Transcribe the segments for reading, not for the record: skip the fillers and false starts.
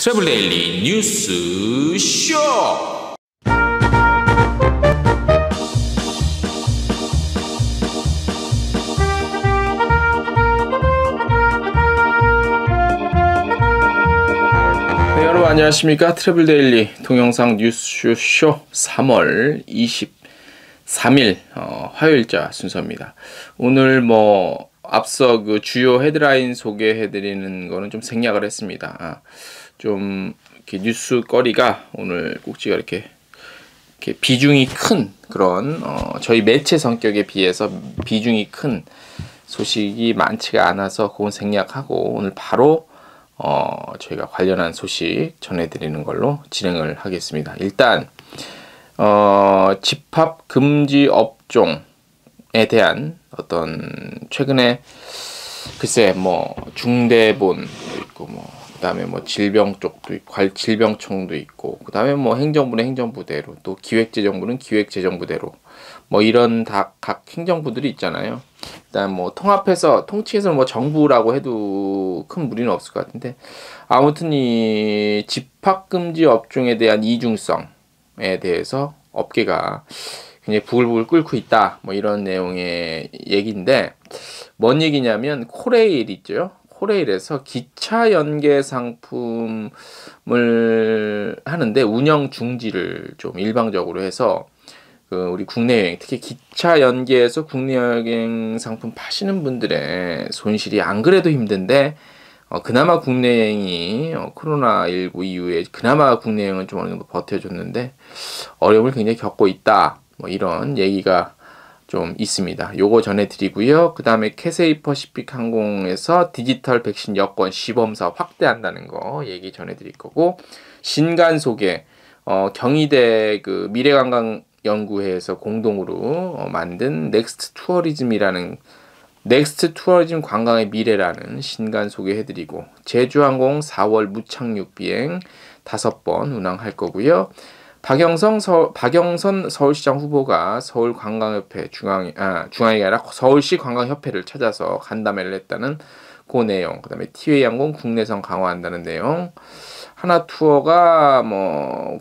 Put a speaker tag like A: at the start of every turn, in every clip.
A: 트래블 데일리 뉴스 쇼. 네, 여러분 안녕하십니까? 트래블 데일리 동영상 뉴스 쇼 3월 23일 화요일자 순서입니다. 오늘 앞서 그 주요 헤드라인 소개해드리는 거는 좀 생략을 했습니다. 좀 이렇게 뉴스거리가 오늘 꼭지가 이렇게 비중이 큰 그런 저희 매체 성격에 비해서 비중이 큰 소식이 많지가 않아서 그건 생략하고 오늘 바로 저희가 관련한 소식 전해드리는 걸로 진행을 하겠습니다. 일단 집합 금지 업종에 대한 어떤 최근에 글쎄 중대본도 있고 그다음에 질병 쪽도 있고 질병청도 있고 그다음에 행정부는 행정부대로 또 기획재정부는 기획재정부대로 이런 각 행정부들이 있잖아요. 일단 통합해서 통칭해서 정부라고 해도 큰 무리는 없을 것 같은데 아무튼 이 집합금지 업종에 대한 이중성에 대해서 업계가 굉장히 부글부글 끓고 있다 이런 내용의 얘기인데 뭔 얘기냐면 코레일 있죠. 코레일에서 기차 연계 상품을 하는데 운영 중지를 좀 일방적으로 해서 우리 국내 여행 특히 기차 연계에서 국내 여행 상품 파시는 분들의 손실이 안 그래도 힘든데 그나마 국내 여행이 코로나19 이후에 그나마 국내 여행은 좀 어느 정도 버텨줬는데 어려움을 굉장히 겪고 있다. 이런 얘기가 좀 있습니다. 요거 전해드리고요. 그 다음에 캐세이 퍼시픽 항공에서 디지털 백신 여권 시범사업 확대한다는 거 얘기 전해드릴 거고 신간 소개 경희대 그 미래관광연구회에서 공동으로 만든 넥스트 투어리즘 관광의 미래라는 신간 소개해드리고 제주항공 4월 무착륙 비행 5번 운항할 거고요. 박영선 서울시장 후보가 서울관광협회 중앙이 아니라 서울시 관광협회를 찾아서 간담회를 했다는 그 내용, 그 다음에 티웨이 항공 국내선 강화한다는 내용, 하나투어가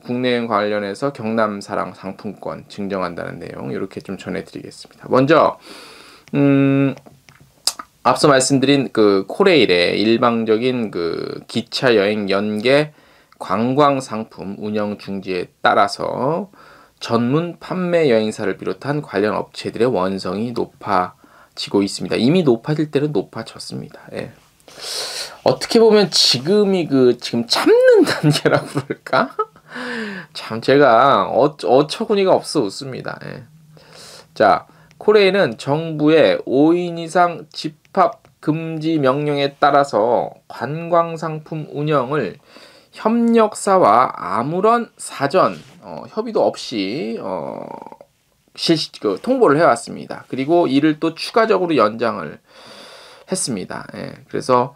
A: 국내여행 관련해서 경남사랑 상품권 증정한다는 내용 이렇게 좀 전해드리겠습니다. 먼저 앞서 말씀드린 그 코레일의 일방적인 그 기차 여행 연계 관광 상품 운영 중지에 따라서 전문 판매 여행사를 비롯한 관련 업체들의 원성이 높아지고 있습니다. 이미 높아질 때는 높아졌습니다. 예. 어떻게 보면 지금이 지금 참는 단계라고 그럴까? 참 제가 어처구니가 없어 웃습니다. 예. 자, 코레일은 정부의 5인 이상 집합 금지 명령에 따라서 관광 상품 운영을 협력사와 아무런 사전 협의도 없이 통보를 해왔습니다. 그리고 이를 또 추가적으로 연장을 했습니다. 예, 그래서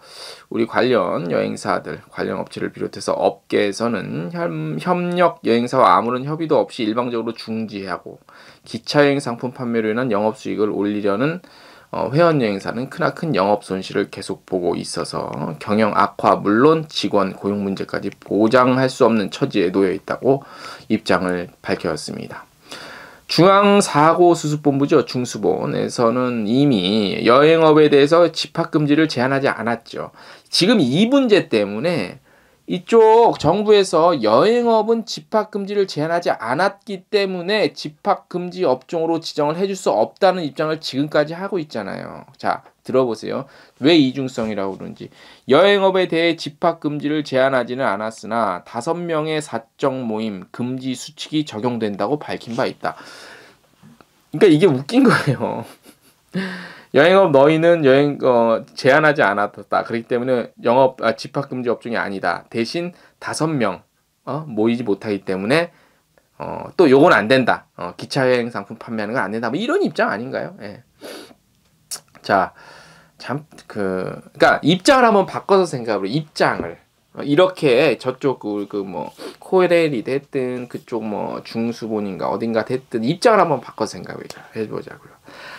A: 우리 관련 여행사들, 관련 업체를 비롯해서 업계에서는 협력 여행사와 아무런 협의도 없이 일방적으로 중지하고 기차 여행 상품 판매로 인한 영업 수익을 올리려는 회원 여행사는 크나큰 영업 손실을 계속 보고 있어서 경영 악화 물론 직원 고용 문제까지 보장할 수 없는 처지에 놓여 있다고 입장을 밝혔습니다. 중앙사고수습본부죠. 중수본에서는 이미 여행업에 대해서 집합금지를 제한하지 않았죠. 지금 이 문제 때문에 이쪽 정부에서 여행업은 집합금지를 제한하지 않았기 때문에 집합금지 업종으로 지정을 해줄 수 없다는 입장을 지금까지 하고 있잖아요. 자, 들어보세요. 왜 이중성이라고 그러는지. 여행업에 대해 집합금지를 제한하지는 않았으나 5명의 사적 모임 금지 수칙이 적용된다고 밝힌 바 있다. 그러니까 이게 웃긴 거예요. 여행업 너희는 여행 제한하지 않았다. 그렇기 때문에 집합금지 업종이 아니다. 대신 5명 모이지 못하기 때문에 또 요건 안 된다. 기차 여행 상품 판매하는 건 안 된다. 이런 입장 아닌가요? 예. 자, 그러니까 입장을 한번 바꿔서 생각해보려. 입장을 이렇게 저쪽 코레일이 됐든 그쪽 중수본인가 어딘가 됐든 입장을 한번 바꿔서 생각해보자고요.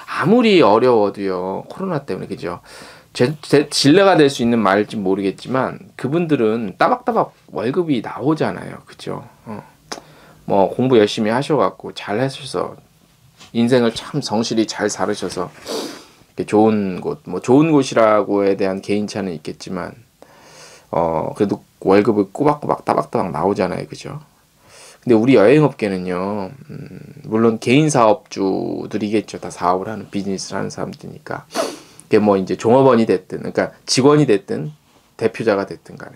A: 아무리 어려워도요 코로나 때문에 그죠 신뢰가 될 수 있는 말일지 모르겠지만 그분들은 따박따박 월급이 나오잖아요. 그죠? 뭐 공부 열심히 하셔갖고 잘 하셔서 인생을 참 성실히 잘 살으셔서 좋은 곳, 뭐 좋은 곳이라고에 대한 개인차는 있겠지만 그래도 월급을 꼬박꼬박 따박따박 나오잖아요. 그죠? 근데 우리 여행업계는요, 물론 개인 사업주들이겠죠. 다 사업을 하는, 비즈니스를 하는 사람들이니까. 그게 뭐 이제 종업원이 됐든, 그러니까 직원이 됐든, 대표자가 됐든 간에.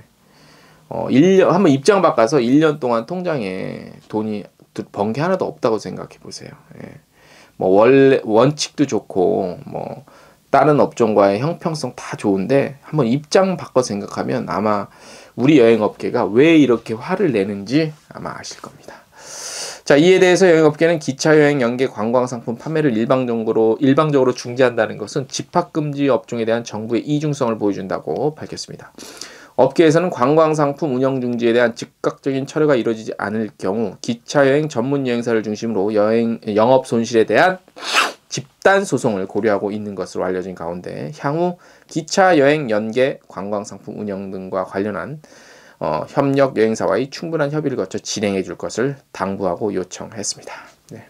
A: 1년, 한번 입장 바꿔서 1년 동안 통장에 돈이 번 게 하나도 없다고 생각해 보세요. 예. 뭐 원칙도 좋고, 뭐, 다른 업종과의 형평성 다 좋은데, 한번 입장 바꿔 생각하면 아마 우리 여행업계가 왜 이렇게 화를 내는지 아마 아실 겁니다. 자, 이에 대해서 여행업계는 기차여행, 연계, 관광상품 판매를 일방적으로 중지한다는 것은 집합금지 업종에 대한 정부의 이중성을 보여준다고 밝혔습니다. 업계에서는 관광상품 운영 중지에 대한 즉각적인 철회가 이루어지지 않을 경우 기차여행 전문 여행사를 중심으로 영업 손실에 대한 집단 소송을 고려하고 있는 것으로 알려진 가운데 향후 기차 여행 연계 관광상품 운영 등과 관련한 협력 여행사와의 충분한 협의를 거쳐 진행해 줄 것을 당부하고 요청했습니다. 네.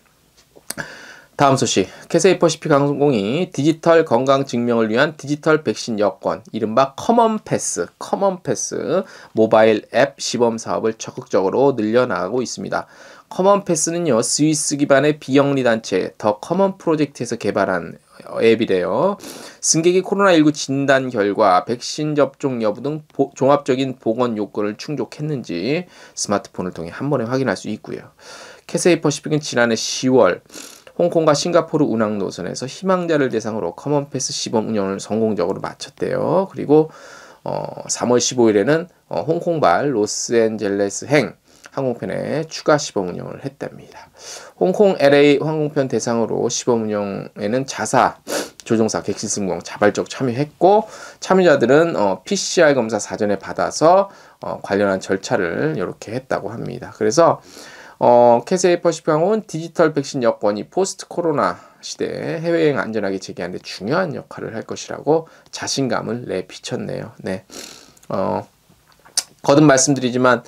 A: 다음 소식. 캐세이 퍼시픽 항공이 디지털 건강 증명을 위한 디지털 백신 여권, 이른바 커먼 패스 모바일 앱 시범 사업을 적극적으로 늘려나가고 있습니다. 커먼 패스는요, 스위스 기반의 비영리 단체 더 커먼 프로젝트에서 개발한 앱이래요. 승객이 코로나19 진단 결과, 백신 접종 여부 등 종합적인 보건 요건을 충족했는지 스마트폰을 통해 한 번에 확인할 수 있고요. 캐세이 퍼시픽은 지난해 10월 홍콩과 싱가포르 운항 노선에서 희망자를 대상으로 커먼 패스 시범 운영을 성공적으로 마쳤대요. 그리고 3월 15일에는 홍콩발 로스앤젤레스행 항공편에 추가 시범 운영을 했답니다. 홍콩 LA 항공편 대상으로 시범 운영에는 자사 조종사 객실승무원 자발적 참여했고, 참여자들은 PCR 검사 사전에 받아서 관련한 절차를 이렇게 했다고 합니다. 그래서 캐세이 퍼시픽 항공은 디지털 백신 여권이 포스트 코로나 시대에 해외여행 안전하게 재개하는 데 중요한 역할을 할 것이라고 자신감을 내비쳤네요. 네. 거듭 말씀드리지만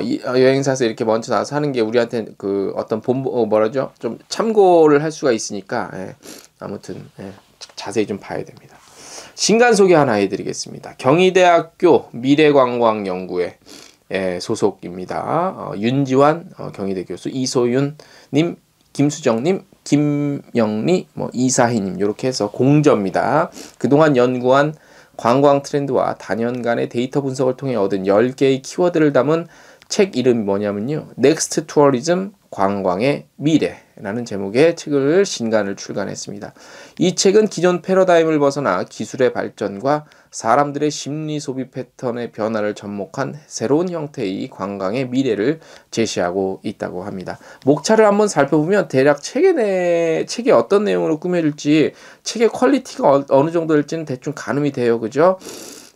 A: 이 여행사에서 이렇게 먼저 나와서 하는 게 우리한테 그 어떤 좀 참고를 할 수가 있으니까, 예. 아무튼 예. 자세히 좀 봐야 됩니다. 신간 소개 하나 해드리겠습니다. 경희대학교 미래관광연구회 소속입니다. 윤지환 경희대 교수, 이소윤님, 김수정님, 김영리, 이사희님 이렇게 해서 공저입니다. 그동안 연구한 관광 트렌드와 단연간의 데이터 분석을 통해 얻은 10개의 키워드를 담은 책 이름이 뭐냐면요, 넥스트 투어리즘 관광의 미래라는 제목의 책을 신간을 출간했습니다. 이 책은 기존 패러다임을 벗어나 기술의 발전과 사람들의 심리 소비 패턴의 변화를 접목한 새로운 형태의 관광의 미래를 제시하고 있다고 합니다. 목차를 한번 살펴보면 대략 책이 어떤 내용으로 꾸며질지, 책의 퀄리티가 어느 정도 될지는 대충 가늠이 돼요. 그죠?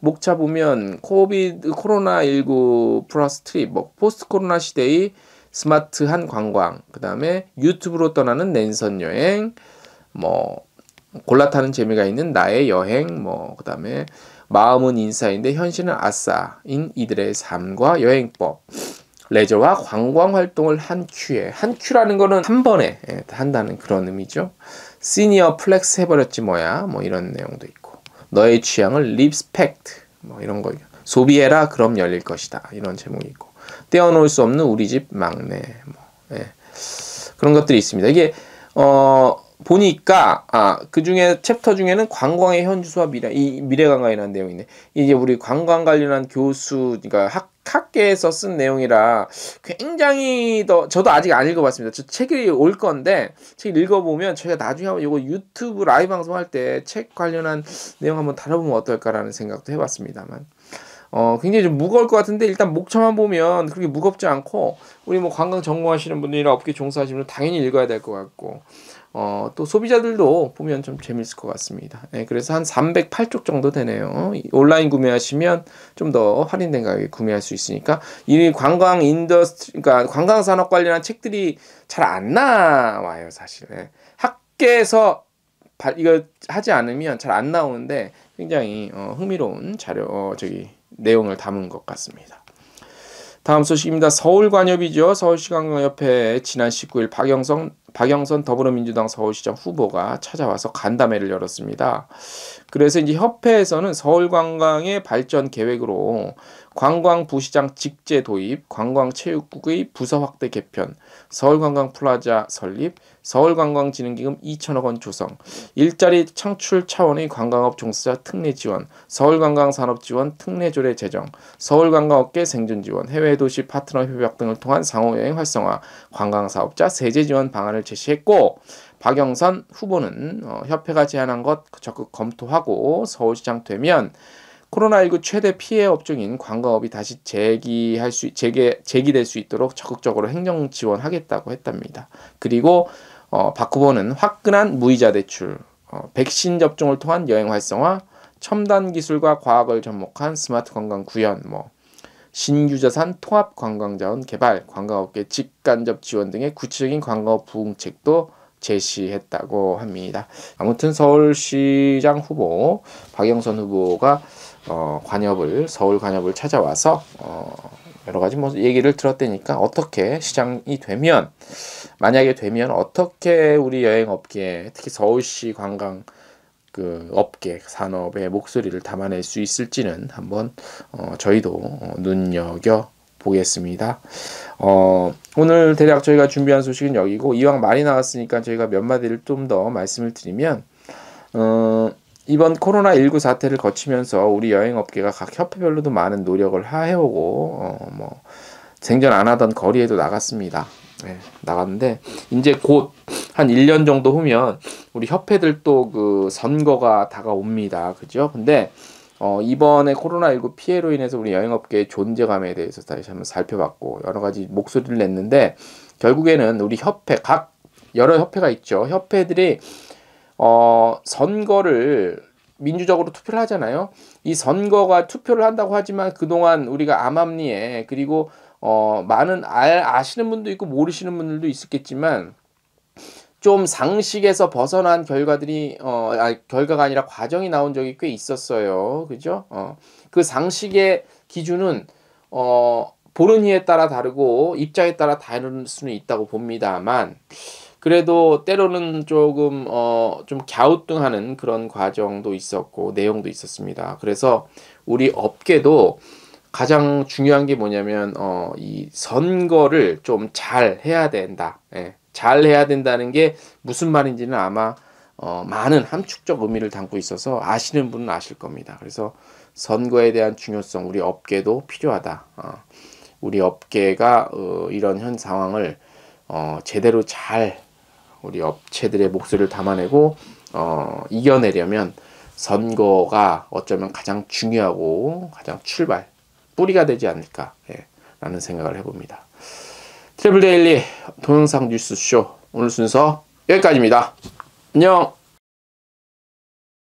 A: 목차 보면 코로나19 플러스 트립, 포스트 코로나 시대의 스마트한 관광, 그 다음에 유튜브로 떠나는 랜선 여행, 골라타는 재미가 있는 나의 여행, 그 다음에 마음은 인싸인데 현실은 아싸인 이들의 삶과 여행법, 레저와 관광 활동을 한 큐라는 거는 한 번에 한다는 그런 의미죠. 시니어 플렉스 해버렸지 뭐야, 이런 내용도 있고, 너의 취향을 리스펙트, 이런 거, 소비해라 그럼 열릴 것이다, 이런 제목이 있고, 떼어놓을 수 없는 우리 집 막내, 그런 것들이 있습니다. 이게 보니까 그 중에 챕터 중에는 관광의 현주소와 미래관광이라는 내용이 있네. 이게 우리 관광 관련한 교수, 그러니까 학계에서 쓴 내용이라 굉장히 저도 아직 안 읽어봤습니다. 저 책이 올 건데 책 읽어보면 제가 나중에 한번 이거 유튜브 라이브 방송할 때 책 관련한 내용 한번 다뤄보면 어떨까라는 생각도 해봤습니다.만 굉장히 좀 무거울 것 같은데, 일단 목차만 보면 그렇게 무겁지 않고, 우리 관광 전공하시는 분들이나 업계 종사하시는 분들 당연히 읽어야 될 것 같고, 또 소비자들도 보면 좀 재밌을 것 같습니다. 그래서 한 308쪽 정도 되네요. 온라인 구매하시면 좀 더 할인된 가격에 구매할 수 있으니까, 이 관광 그러니까 관광 산업 관련한 책들이 잘 안 나와요, 사실. 학계에서 이거 하지 않으면 잘 안 나오는데, 굉장히 흥미로운 내용을 담은 것 같습니다. 다음 소식입니다. 서울관협이죠. 서울시관광협회 지난 19일 박영선 더불어민주당 서울시장 후보가 찾아와서 간담회를 열었습니다. 그래서 이제 협회에서는 서울관광의 발전 계획으로 관광부시장 직제 도입, 관광체육국의 부서 확대 개편, 서울관광플라자 설립, 서울관광진흥기금 2천억 원 조성, 일자리 창출 차원의 관광업 종사자 특례 지원, 서울관광산업 지원 특례조례 제정, 서울관광업계 생존 지원, 해외도시 파트너 협약 등을 통한 상호여행 활성화, 관광사업자 세제 지원 방안을 제시했고, 박영선 후보는 협회가 제안한 것 적극 검토하고 서울시장 되면 코로나19 최대 피해 업종인 관광업이 다시 재기될 수 있도록 적극적으로 행정 지원하겠다고 했답니다. 그리고 박 후보는 화끈한 무이자 대출, 백신 접종을 통한 여행 활성화, 첨단 기술과 과학을 접목한 스마트 관광 구현, 신규 자산 통합 관광자원 개발, 관광업계 직간접 지원 등의 구체적인 관광업 부응책도 제시했다고 합니다. 아무튼 서울시장 후보 박영선 후보가 서울 관협을 찾아와서 여러 가지 얘기를 들었다니까, 어떻게 시장이 되면, 만약에 되면 어떻게 우리 여행업계, 특히 서울시 관광 업계 산업의 목소리를 담아낼 수 있을지는 한번 저희도 눈여겨 보겠습니다. 오늘 대략 저희가 준비한 소식은 여기고, 이왕 많이 나왔으니까 저희가 몇 마디를 좀 더 말씀을 드리면, 이번 코로나19 사태를 거치면서 우리 여행업계가 각 협회별로도 많은 노력을 해오고 생전 안 하던 거리에도 나갔습니다. 나갔는데 이제 곧 한 1년 정도 후면 우리 협회들도 그 선거가 다가옵니다. 그죠? 근데 이번에 코로나19 피해로 인해서 우리 여행업계의 존재감에 대해서 다시 한번 살펴봤고, 여러 가지 목소리를 냈는데, 결국에는 우리 여러 협회가 있죠. 협회들이 선거를 민주적으로 투표를 하잖아요. 이 선거가 투표를 한다고 하지만 그동안 우리가 암암리에, 그리고 많은 아시는 분도 있고 모르시는 분들도 있었겠지만, 좀 상식에서 벗어난 결과가 아니라 과정이 나온 적이 꽤 있었어요. 그죠? 그 상식의 기준은 보는 이에 따라 다르고 입장에 따라 다를 수는 있다고 봅니다만, 그래도 때로는 조금 좀 갸우뚱하는 그런 과정도 있었고 내용도 있었습니다. 그래서 우리 업계도 가장 중요한 게 뭐냐면 이 선거를 좀 잘 해야 된다. 잘 해야 된다는 게 무슨 말인지는 아마 많은 함축적 의미를 담고 있어서 아시는 분은 아실 겁니다. 그래서 선거에 대한 중요성, 우리 업계도 필요하다. 우리 업계가 이런 현 상황을 제대로 잘 우리 업체들의 목소리를 담아내고 이겨내려면 선거가 어쩌면 가장 중요하고 가장 뿌리가 되지 않을까 라는 생각을 해봅니다. 트래블 데일리 동영상 뉴스쇼 오늘 순서 여기까지입니다. 안녕.